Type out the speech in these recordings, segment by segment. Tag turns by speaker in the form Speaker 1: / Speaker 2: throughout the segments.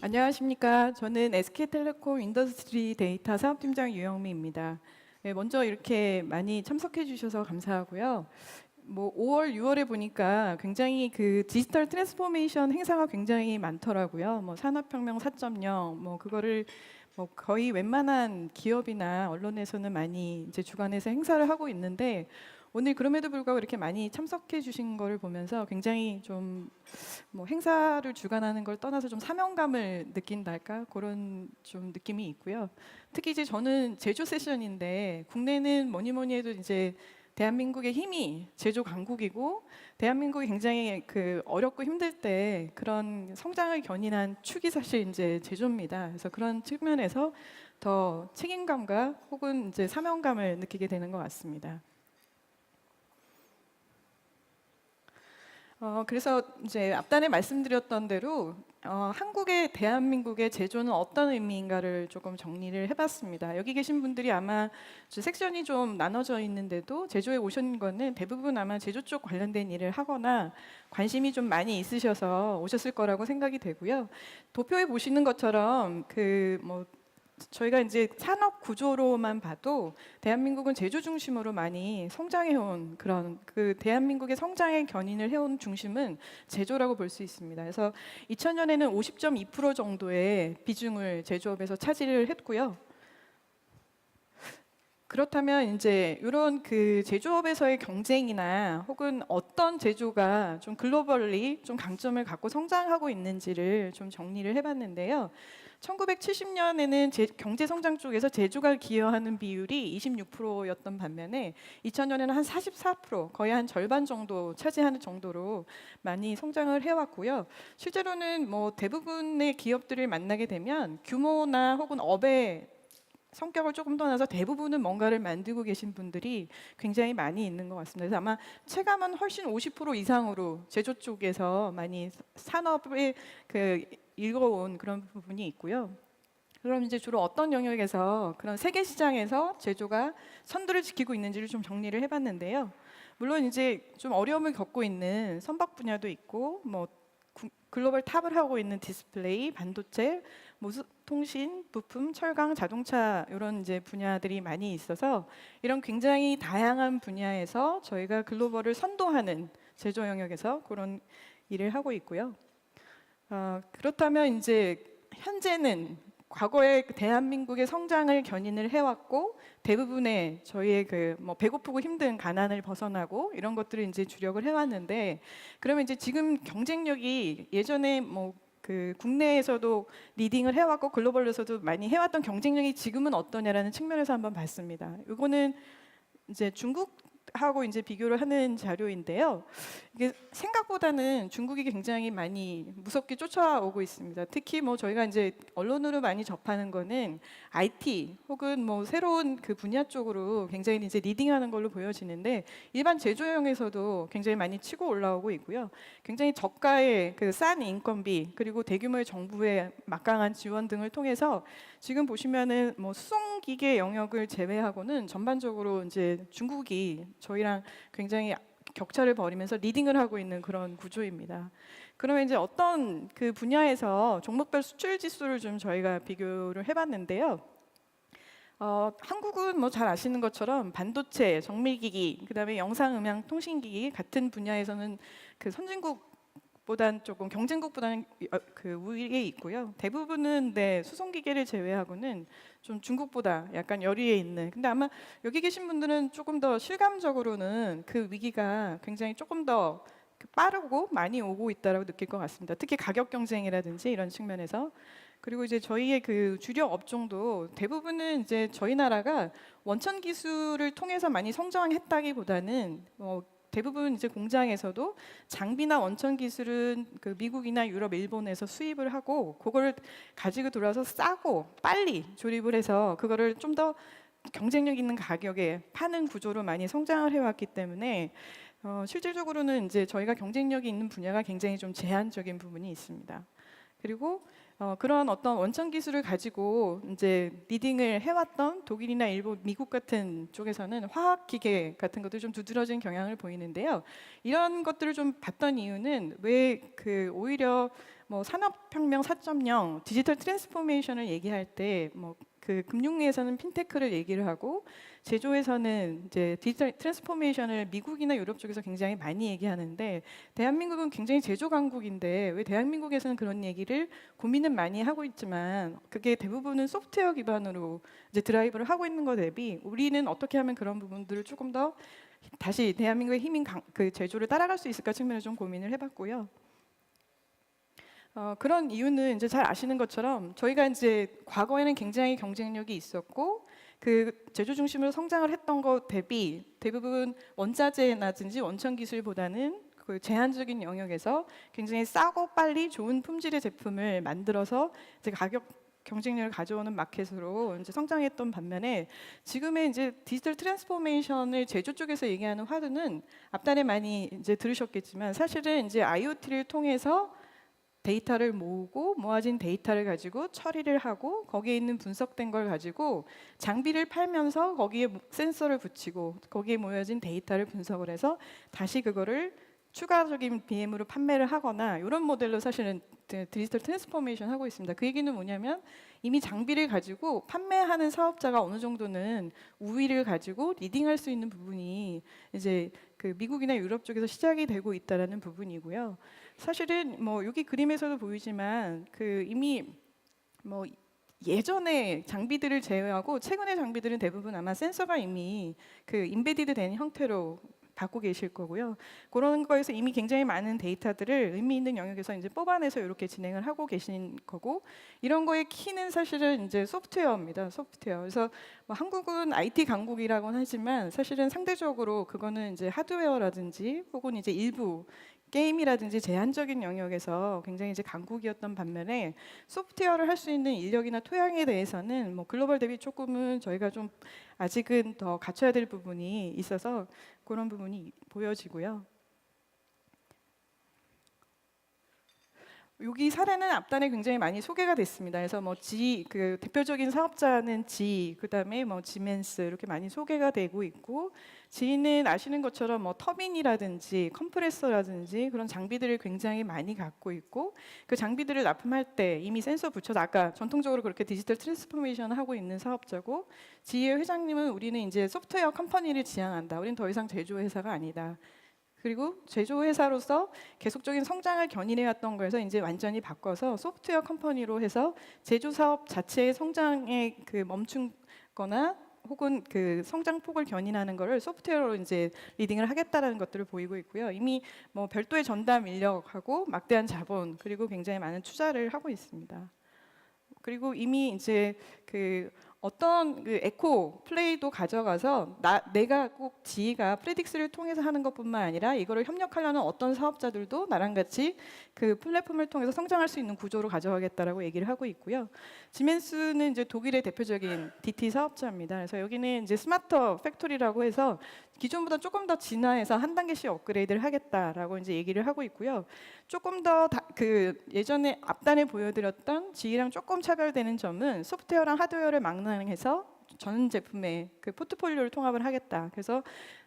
Speaker 1: 안녕하십니까. 저는 SK텔레콤 인더스트리 데이터 사업팀장 유영미입니다. 네, 먼저 이렇게 많이 참석해 주셔서 감사하고요. 5월, 6월에 보니까 굉장히 그 디지털 트랜스포메이션 행사가 굉장히 많더라고요. 산업혁명 4.0, 그거를 거의 웬만한 기업이나 언론에서는 많이 이제 주관해서 행사를 하고 있는데 오늘 그럼에도 불구하고 이렇게 많이 참석해 주신 거를 보면서 굉장히 좀 행사를 주관하는 걸 떠나서 좀 사명감을 느낀달까 그런 좀 느낌이 있고요. 특히 이제 저는 제조 세션인데 국내는 뭐니 뭐니 해도 이제 대한민국의 힘이 제조 강국이고 대한민국이 굉장히 그 어렵고 힘들 때 그런 성장을 견인한 축이 사실 이제 제조입니다. 그래서 그런 측면에서 더 책임감과 혹은 이제 사명감을 느끼게 되는 것 같습니다. 그래서 이제 앞단에 말씀드렸던 대로 한국의 대한민국의 제조는 어떤 의미인가를 조금 정리를 해봤습니다. 여기 계신 분들이 아마 섹션이 좀 나눠져 있는데도 제조에 오신 거는 대부분 아마 제조 쪽 관련된 일을 하거나 관심이 좀 많이 있으셔서 오셨을 거라고 생각이 되고요. 도표에 보시는 것처럼 저희가 이제 산업 구조로만 봐도 대한민국은 제조 중심으로 많이 성장해온 그런 그 대한민국의 성장의 견인을 해온 중심은 제조라고 볼 수 있습니다. 그래서 2000년에는 50.2% 정도의 비중을 제조업에서 차지를 했고요. 그렇다면 이제 이런 그 제조업에서의 경쟁이나 혹은 어떤 제조가 좀 글로벌리 좀 강점을 갖고 성장하고 있는지를 좀 정리를 해봤는데요. 1970년에는 경제 성장 쪽에서 제조가 기여하는 비율이 26%였던 반면에 2000년에는 한 44%, 거의 한 절반 정도 차지하는 정도로 많이 성장을 해왔고요. 실제로는 대부분의 기업들을 만나게 되면 규모나 혹은 업의 성격을 조금 떠나서 대부분은 뭔가를 만들고 계신 분들이 굉장히 많이 있는 것 같습니다. 그래서 아마 체감은 훨씬 50% 이상으로 제조 쪽에서 많이 산업을 읽어온 그런 부분이 있고요. 그럼 이제 주로 어떤 영역에서 그런 세계 시장에서 제조가 선두를 지키고 있는지를 좀 정리를 해봤는데요. 물론 이제 좀 어려움을 겪고 있는 선박 분야도 있고, 글로벌 탑을 하고 있는 디스플레이, 반도체, 통신, 부품, 철강, 자동차 이런 이제 분야들이 많이 있어서 이런 굉장히 다양한 분야에서 저희가 글로벌을 선도하는 제조 영역에서 그런 일을 하고 있고요. 그렇다면 이제 현재는 과거에 대한민국의 성장을 견인을 해왔고 대부분의 저희의 배고프고 힘든 가난을 벗어나고 이런 것들을 이제 주력을 해왔는데 그러면 이제 지금 경쟁력이 예전에 국내에서도 리딩을 해왔고 글로벌에서도 많이 해왔던 경쟁력이 지금은 어떠냐라는 측면에서 한번 봤습니다. 이거는 이제 중국하고 이제 비교를 하는 자료인데요. 이게 생각보다는 중국이 굉장히 많이 무섭게 쫓아오고 있습니다. 특히 저희가 이제 언론으로 많이 접하는 거는 IT 혹은 새로운 그 분야 쪽으로 굉장히 이제 리딩하는 걸로 보여지는데 일반 제조용에서도 굉장히 많이 치고 올라오고 있고요. 굉장히 저가의 그 싼 인건비 그리고 대규모의 정부의 막강한 지원 등을 통해서 지금 보시면은 수송기계 영역을 제외하고는 전반적으로 이제 중국이 저희랑 굉장히 격차를 벌이면서 리딩을 하고 있는 그런 구조입니다. 그러면 이제 어떤 그 분야에서 종목별 수출 지수를 좀 저희가 비교를 해봤는데요. 한국은 잘 아시는 것처럼 반도체, 정밀기기, 그다음에 영상음향 통신기기 같은 분야에서는 그 선진국보다는 조금 경쟁국보다는 그 우위에 있고요. 대부분은 수송기계를 제외하고는 좀 중국보다 약간 열위에 있는. 근데 아마 여기 계신 분들은 조금 더 실감적으로는 그 위기가 굉장히 조금 더 빠르고 많이 오고 있다라고 느낄 것 같습니다. 특히 가격 경쟁이라든지 이런 측면에서. 그리고 이제 저희의 그 주력 업종도 대부분은 이제 저희 나라가 원천 기술을 통해서 많이 성장했다기보다는 대부분 이제 공장에서도 장비나 원천 기술은 그 미국이나 유럽, 일본에서 수입을 하고 그거를 가지고 들어와서 싸고 빨리 조립을 해서 그거를 좀 더 경쟁력 있는 가격에 파는 구조로 많이 성장을 해왔기 때문에 실질적으로는 이제 저희가 경쟁력이 있는 분야가 굉장히 좀 제한적인 부분이 있습니다. 그리고 그런 어떤 원천 기술을 가지고 이제 리딩을 해왔던 독일이나 일본, 미국 같은 쪽에서는 화학 기계 같은 것들 좀 두드러진 경향을 보이는데요. 이런 것들을 좀 봤던 이유는 왜 그 오히려 뭐 산업혁명 4.0 디지털 트랜스포메이션을 얘기할 때 뭐 그 금융에서는 핀테크를 얘기를 하고 제조에서는 이제 디지털 트랜스포메이션을 미국이나 유럽 쪽에서 굉장히 많이 얘기하는데 대한민국은 굉장히 제조 강국인데 왜 대한민국에서는 그런 얘기를 고민은 많이 하고 있지만 그게 대부분은 소프트웨어 기반으로 이제 드라이브를 하고 있는 것 대비 우리는 어떻게 하면 그런 부분들을 조금 더 다시 대한민국의 힘인 그 제조를 따라갈 수 있을까 측면을 좀 고민을 해봤고요. 그런 이유는 이제 잘 아시는 것처럼 저희가 이제 과거에는 굉장히 경쟁력이 있었고 그 제조 중심으로 성장을 했던 것 대비 대부분 원자재라든지 원천 기술보다는 그 제한적인 영역에서 굉장히 싸고 빨리 좋은 품질의 제품을 만들어서 이제 가격 경쟁력을 가져오는 마켓으로 이제 성장했던 반면에 지금의 이제 디지털 트랜스포메이션을 제조 쪽에서 얘기하는 화두는 앞단에 많이 이제 들으셨겠지만 사실은 이제 IoT를 통해서 데이터를 모으고 모아진 데이터를 가지고 처리를 하고 거기에 있는 분석된 걸 가지고 장비를 팔면서 거기에 센서를 붙이고 거기에 모여진 데이터를 분석을 해서 다시 그거를 추가적인 BM으로 판매를 하거나 이런 모델로 사실은 디지털 트랜스포메이션 하고 있습니다. 그 얘기는 뭐냐면 이미 장비를 가지고 판매하는 사업자가 어느 정도는 우위를 가지고 리딩할 수 있는 부분이 이제 그 미국이나 유럽 쪽에서 시작이 되고 있다라는 부분이고요. 사실은 뭐 여기 그림에서도 보이지만 그 이미 뭐 예전에 장비들을 제외하고 최근의 장비들은 대부분 아마 센서가 이미 그 인베디드 된 형태로 갖고 계실 거고요. 그런 거에서 이미 굉장히 많은 데이터들을 의미 있는 영역에서 이제 뽑아내서 이렇게 진행을 하고 계신 거고 이런 거의 키는 사실은 이제 소프트웨어입니다. 소프트웨어. 그래서 뭐 한국은 IT 강국이라고는 하지만 사실은 상대적으로 그거는 이제 하드웨어라든지 혹은 이제 일부 게임이라든지 제한적인 영역에서 굉장히 이제 강국이었던 반면에 소프트웨어를 할 수 있는 인력이나 토양에 대해서는 뭐 글로벌 대비 조금은 저희가 좀 아직은 더 갖춰야 될 부분이 있어서 그런 부분이 보여지고요. 여기 사례는 앞단에 굉장히 많이 소개가 됐습니다. 그래서 뭐 그 대표적인 사업자는 그다음에 뭐 지멘스 이렇게 많이 소개가 되고 있고 지는 아시는 것처럼 뭐 터빈이라든지 컴프레서라든지 그런 장비들을 굉장히 많이 갖고 있고 그 장비들을 납품할 때 이미 센서 붙여서 아까 전통적으로 그렇게 디지털 트랜스포메이션을 하고 있는 사업자고 지의 회장님은 우리는 이제 소프트웨어 컴퍼니를 지향한다. 우리는 더 이상 제조 회사가 아니다. 그리고 제조회사로서 계속적인 성장을 견인해왔던 거에서 이제 완전히 바꿔서 소프트웨어 컴퍼니로 해서 제조 사업 자체의 성장에 그 멈춘거나 혹은 그 성장폭을 견인하는 거를 소프트웨어로 이제 리딩을 하겠다라는 것들을 보이고 있고요. 이미 뭐 별도의 전담 인력하고 막대한 자본 그리고 굉장히 많은 투자를 하고 있습니다. 그리고 이미 이제 그 어떤 그 에코 플레이도 가져가서 내가 꼭 지희가 프레딕스를 통해서 하는 것뿐만 아니라 이거를 협력하려는 어떤 사업자들도 나랑 같이 그 플랫폼을 통해서 성장할 수 있는 구조로 가져가겠다라고 얘기를 하고 있고요. 지멘스는 이제 독일의 대표적인 DT 사업자입니다. 그래서 여기는 이제 스마터 팩토리라고 해서 기존보다 조금 더 진화해서 한 단계씩 업그레이드를 하겠다라고 이제 얘기를 하고 있고요. 조금 더 그 예전에 앞단에 보여드렸던 지희랑 조금 차별되는 점은 소프트웨어랑 하드웨어를 망라해서 전 제품의 그 포트폴리오를 통합을 하겠다. 그래서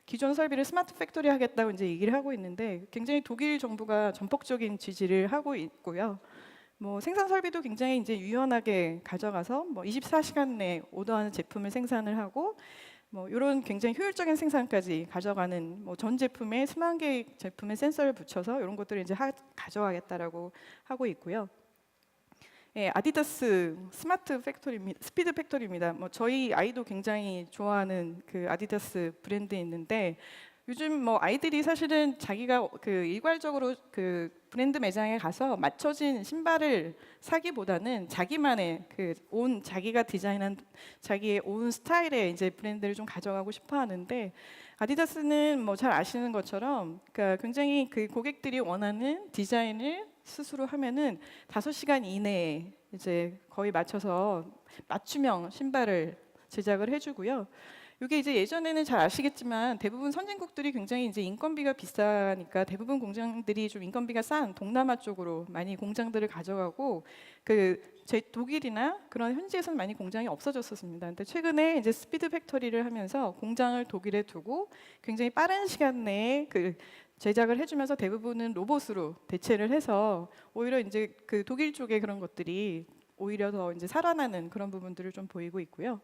Speaker 1: 기존 설비를 스마트 팩토리 하겠다고 이제 얘기를 하고 있는데 굉장히 독일 정부가 전폭적인 지지를 하고 있고요. 뭐 생산 설비도 굉장히 이제 유연하게 가져가서 뭐 24시간 내에 오더하는 제품을 생산을 하고 뭐 이런 굉장히 효율적인 생산까지 가져가는 뭐 전 제품에 수만 개의 제품에 센서를 붙여서 이런 것들을 이제 가져가겠다라고 하고 있고요. 예, 아디다스 스마트 팩토리입니다. 스피드 팩토리입니다. 뭐 저희 아이도 굉장히 좋아하는 그 아디다스 브랜드 있는데 요즘 뭐 아이들이 사실은 자기가 그 일괄적으로 그 브랜드 매장에 가서 맞춰진 신발을 사기보다는 자기만의 그 온 자기가 디자인한 자기의 온 스타일의 이제 브랜드를 좀 가져가고 싶어 하는데 아디다스는 뭐 잘 아시는 것처럼 그러니까 굉장히 그 고객들이 원하는 디자인을 스스로 하면은 5시간 이내에 이제 거의 맞춰서 맞춤형 신발을 제작을 해주고요. 이게 이제 예전에는 잘 아시겠지만 대부분 선진국들이 굉장히 이제 인건비가 비싸니까 대부분 공장들이 좀 인건비가 싼 동남아 쪽으로 많이 공장들을 가져가고 제 독일이나 그런 현지에서는 많이 공장이 없어졌었습니다. 근데 최근에 이제 스피드 팩토리를 하면서 공장을 독일에 두고 굉장히 빠른 시간 내에 제작을 해주면서 대부분은 로봇으로 대체를 해서 오히려 이제 그 독일 쪽의 그런 것들이 오히려 더 이제 살아나는 그런 부분들을 좀 보이고 있고요.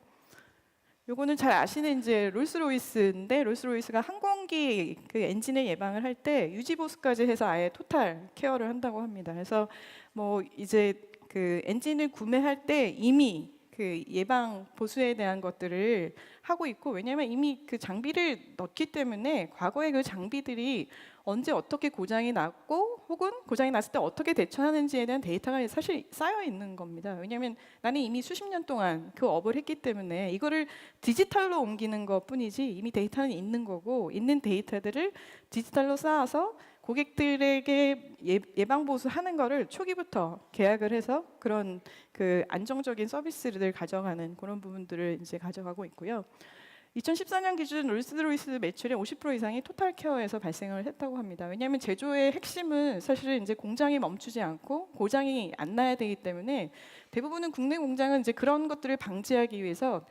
Speaker 1: 요거는 잘 아시는 이제 롤스로이스인데 롤스로이스가 항공기 그 엔진을 예방을 할 때 유지 보수까지 해서 아예 토탈 케어를 한다고 합니다. 그래서 뭐 이제 그 엔진을 구매할 때 이미 그 예방 보수에 대한 것들을 하고 있고, 왜냐하면 이미 그 장비를 넣기 때문에 과거에 그 장비들이 언제 어떻게 고장이 났고 혹은 고장이 났을 때 어떻게 대처하는지에 대한 데이터가 사실 쌓여 있는 겁니다. 왜냐하면 나는 이미 수십 년 동안 그 업을 했기 때문에 이거를 디지털로 옮기는 것뿐이지 이미 데이터는 있는 거고, 있는 데이터들을 디지털로 쌓아서 고객들에게 예방 보수하는 거를 초기부터 계약을 해서 그런 그 안정적인 서비스를 가져가는 그런 부분들을 이제 가져가고 있고요. 2014년 기준 롤스로이스 매출의 50% 이상이 토탈 케어에서 발생을 했다고 합니다. 왜냐하면 제조의 핵심은 사실은 이제 공장이 멈추지 않고 고장이 안 나야 되기 때문에 대부분은 국내 공장은 이제 그런 것들을 방지하기 위해서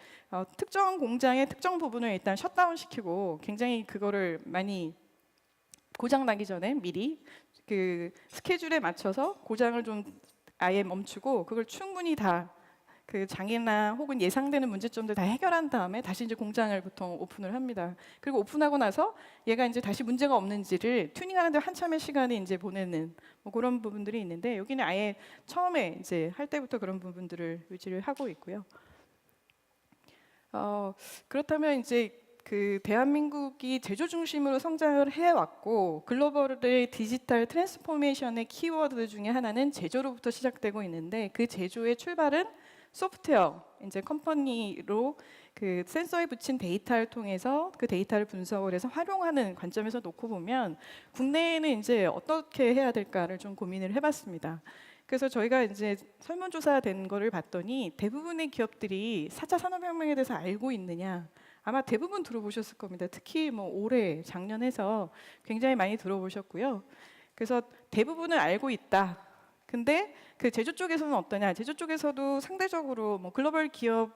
Speaker 1: 특정 공장의 특정 부분을 일단 셧다운 시키고 굉장히 그거를 많이 고장 나기 전에 미리 그 스케줄에 맞춰서 고장을 좀 아예 멈추고 그걸 충분히 다 그 장애나 혹은 예상되는 문제점들 다 해결한 다음에 다시 이제 공장을 보통 오픈을 합니다. 그리고 오픈하고 나서 얘가 이제 다시 문제가 없는지를 튜닝하는데 한참의 시간이 이제 보내는 뭐 그런 부분들이 있는데, 여기는 아예 처음에 이제 할 때부터 그런 부분들을 유지를 하고 있고요. 그렇다면 이제 그 대한민국이 제조 중심으로 성장을 해왔고 글로벌의 디지털 트랜스포메이션의 키워드 중에 하나는 제조로부터 시작되고 있는데, 그 제조의 출발은 소프트웨어 이제 컴퍼니로 그 센서에 붙인 데이터를 통해서 그 데이터를 분석을 해서 활용하는 관점에서 놓고 보면 국내에는 이제 어떻게 해야 될까를 좀 고민을 해봤습니다. 그래서 저희가 이제 설문조사된 거를 봤더니 대부분의 기업들이 4차 산업혁명에 대해서 알고 있느냐, 아마 대부분 들어보셨을 겁니다. 특히 뭐 올해, 작년 해서 굉장히 많이 들어보셨고요. 그래서 대부분은 알고 있다. 근데 그 제조 쪽에서는 어떠냐? 제조 쪽에서도 상대적으로 뭐 글로벌 기업이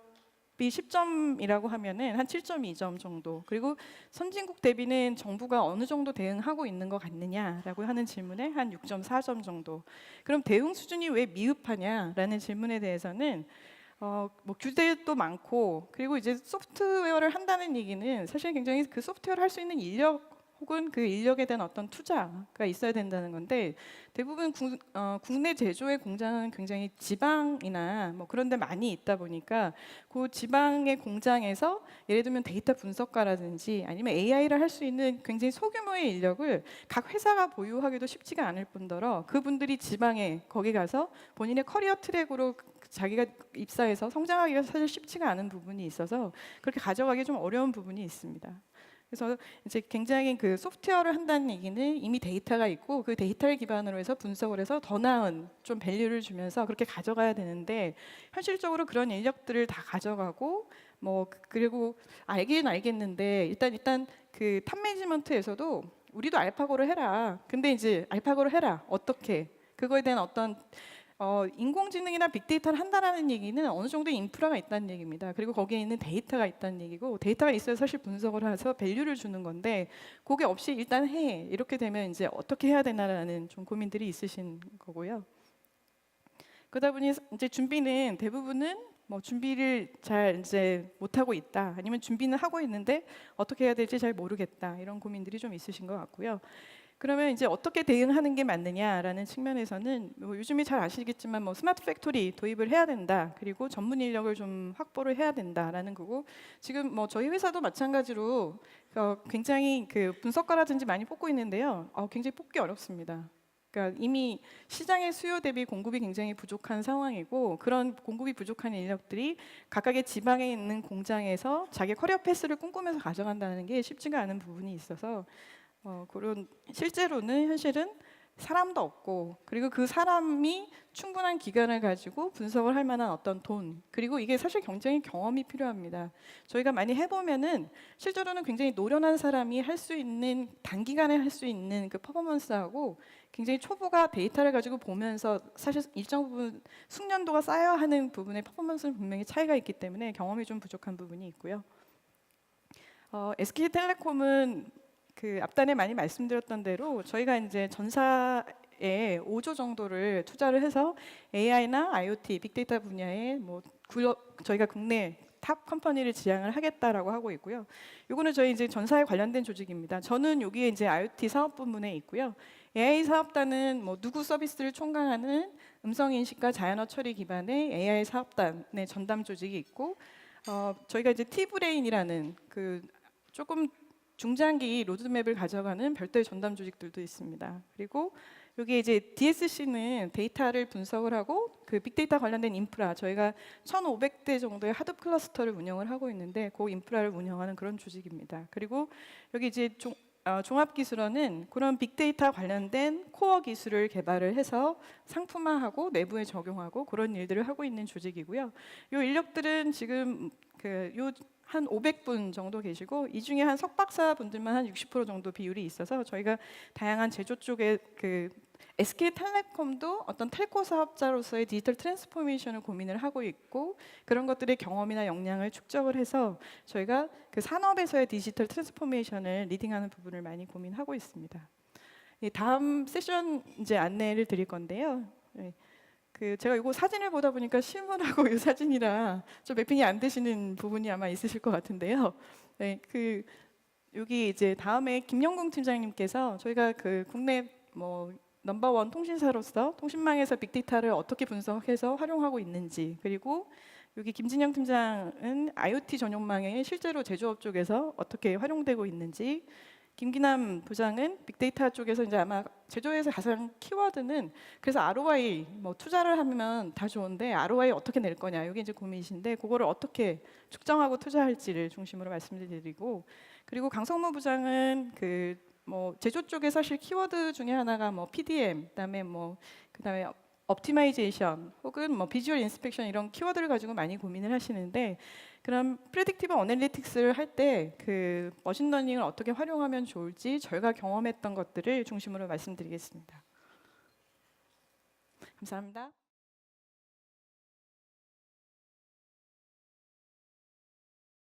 Speaker 1: 10점이라고 하면은 한 7.2점 정도. 그리고 선진국 대비는 정부가 어느 정도 대응하고 있는 것 같느냐라고 하는 질문에 한 6.4점 정도. 그럼 대응 수준이 왜 미흡하냐라는 질문에 대해서는 뭐 규제도 많고, 그리고 이제 소프트웨어를 한다는 얘기는 사실 굉장히 그 소프트웨어를 할 수 있는 인력 혹은 그 인력에 대한 어떤 투자가 있어야 된다는 건데, 대부분 국내 제조의 공장은 굉장히 지방이나 뭐 그런 데 많이 있다 보니까 그 지방의 공장에서 예를 들면 데이터 분석가라든지 아니면 AI를 할 수 있는 굉장히 소규모의 인력을 각 회사가 보유하기도 쉽지가 않을 뿐더러 그분들이 지방에 거기 가서 본인의 커리어 트랙으로 자기가 입사해서 성장하기가 사실 쉽지가 않은 부분이 있어서 그렇게 가져가기 좀 어려운 부분이 있습니다. 그래서 이제 굉장히 그 소프트웨어를 한다는 얘기는 이미 데이터가 있고 그 데이터를 기반으로 해서 분석을 해서 더 나은 좀 밸류를 주면서 그렇게 가져가야 되는데, 현실적으로 그런 인력들을 다 가져가고 뭐 그리고 알긴 알겠는데 일단 그 탑 매니지먼트에서도 우리도 알파고를 해라. 근데 이제 알파고를 해라. 어떻게? 그거에 대한 어떤 인공지능이나 빅데이터를 한다라는 얘기는 어느 정도 인프라가 있다는 얘기입니다. 그리고 거기에 있는 데이터가 있다는 얘기고, 데이터가 있어야 사실 분석을 해서 밸류를 주는 건데 그게 없이 일단 해 이렇게 되면 이제 어떻게 해야 되나라는 좀 고민들이 있으신 거고요. 그러다 보니 이제 준비는 대부분은 뭐 준비를 잘 이제 못 하고 있다, 아니면 준비는 하고 있는데 어떻게 해야 될지 잘 모르겠다, 이런 고민들이 좀 있으신 것 같고요. 그러면 이제 어떻게 대응하는 게 맞느냐라는 측면에서는 뭐 요즘에 잘 아시겠지만 뭐 스마트 팩토리 도입을 해야 된다, 그리고 전문 인력을 좀 확보를 해야 된다라는 거고, 지금 뭐 저희 회사도 마찬가지로 굉장히 그 분석가라든지 많이 뽑고 있는데요. 굉장히 뽑기 어렵습니다. 그러니까 이미 시장의 수요 대비 공급이 굉장히 부족한 상황이고, 그런 공급이 부족한 인력들이 각각의 지방에 있는 공장에서 자기 커리어 패스를 꿈꾸면서 가져간다는 게 쉽지가 않은 부분이 있어서 그런 실제로는 현실은 사람도 없고, 그리고 그 사람이 충분한 기간을 가지고 분석을 할 만한 어떤 돈, 그리고 이게 사실 굉장히 경험이 필요합니다. 저희가 많이 해보면은 실제로는 굉장히 노련한 사람이 할 수 있는, 단기간에 할 수 있는 그 퍼포먼스하고 굉장히 초보가 데이터를 가지고 보면서 사실 일정 부분 숙련도가 쌓여야 하는 부분의 퍼포먼스는 분명히 차이가 있기 때문에 경험이 좀 부족한 부분이 있고요. SK텔레콤은 그 앞단에 많이 말씀드렸던 대로 저희가 이제 전사에 5조 정도를 투자를 해서 AI나 IoT, 빅데이터 분야에 뭐 저희가 국내 탑 컴퍼니를 지향을 하겠다라고 하고 있고요. 요거는 저희 이제 전사에 관련된 조직입니다. 저는 여기에 이제 IoT 사업 부문에 있고요. AI 사업단은 뭐 누구 서비스를 총괄하는 음성 인식과 자연어 처리 기반의 AI 사업단의 전담 조직이 있고, 저희가 이제 T브레인이라는 그 조금 중장기 로드맵을 가져가는 별도의 전담 조직들도 있습니다. 그리고 여기 이제 DSC는 데이터를 분석을 하고 그 빅데이터 관련된 인프라, 저희가 1,500대 정도의 하드 클러스터를 운영을 하고 있는데 그 인프라를 운영하는 그런 조직입니다. 그리고 여기 이제 종합기술원은 그런 빅데이터 관련된 코어 기술을 개발을 해서 상품화하고 내부에 적용하고 그런 일들을 하고 있는 조직이고요. 이 인력들은 지금 한 500분 정도 계시고, 이 중에 한 석박사 분들만 한 60% 정도 비율이 있어서 저희가 다양한 제조 쪽에 그 SK텔레콤도 어떤 텔코 사업자로서의 디지털 트랜스포메이션을 고민을 하고 있고, 그런 것들의 경험이나 역량을 축적을 해서 저희가 그 산업에서의 디지털 트랜스포메이션을 리딩하는 부분을 많이 고민하고 있습니다. 다음 세션 이제 안내를 드릴 건데요. 그 제가 이거 사진을 보다 보니까 실물하고 이 사진이라 좀 매핑이 안 되시는 부분이 아마 있으실 것 같은데요. 네, 그 여기 이제 다음에 김영궁 팀장님께서 저희가 그 국내 뭐 넘버원 통신사로서 통신망에서 빅데이터를 어떻게 분석해서 활용하고 있는지, 그리고 여기 김진영 팀장은 IoT 전용망에 실제로 제조업 쪽에서 어떻게 활용되고 있는지, 김기남 부장은 빅데이터 쪽에서 이제 아마 제조에서 가장 키워드는 그래서 ROI 뭐 투자를 하면 다 좋은데 ROI 어떻게 낼 거냐, 이게 이제 고민이신데 그거를 어떻게 측정하고 투자할지를 중심으로 말씀드리고, 그리고 강성무 부장은 그 뭐 제조 쪽에 사실 키워드 중에 하나가 뭐 PDM, 그다음에 옵티마이제이션 혹은 뭐 비주얼 인스펙션 이런 키워드를 가지고 많이 고민을 하시는데, 그럼 프레딕티브 어널리틱스를 할 때 그 머신러닝을 어떻게 활용하면 좋을지 저희가 경험했던 것들을 중심으로 말씀드리겠습니다. 감사합니다.